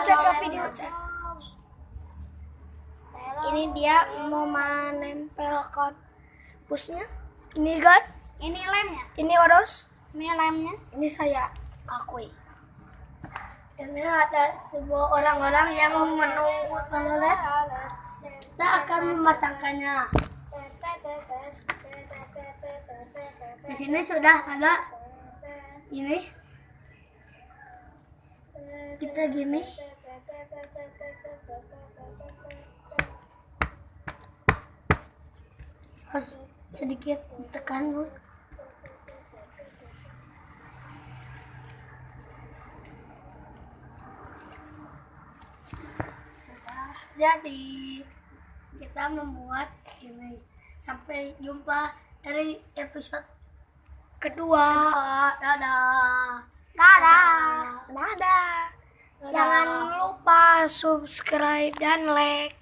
cek ke video cek. Ini dia mau menempelkan busnya. Ini kan? Ini lemnya. Ini wados. Ini lemnya. Ini saya akui. Ini ada sebuah orang-orang yang menunggu telolet. Kita akan memasangkannya. Di sini sudah ada ini. Kita gini. Harus sedikit ditekan, Bu. Sudah jadi. Kita membuat ini. Sampai jumpa dari episode kedua. Dadah. Dadah. Dadah. Jangan lupa subscribe dan like.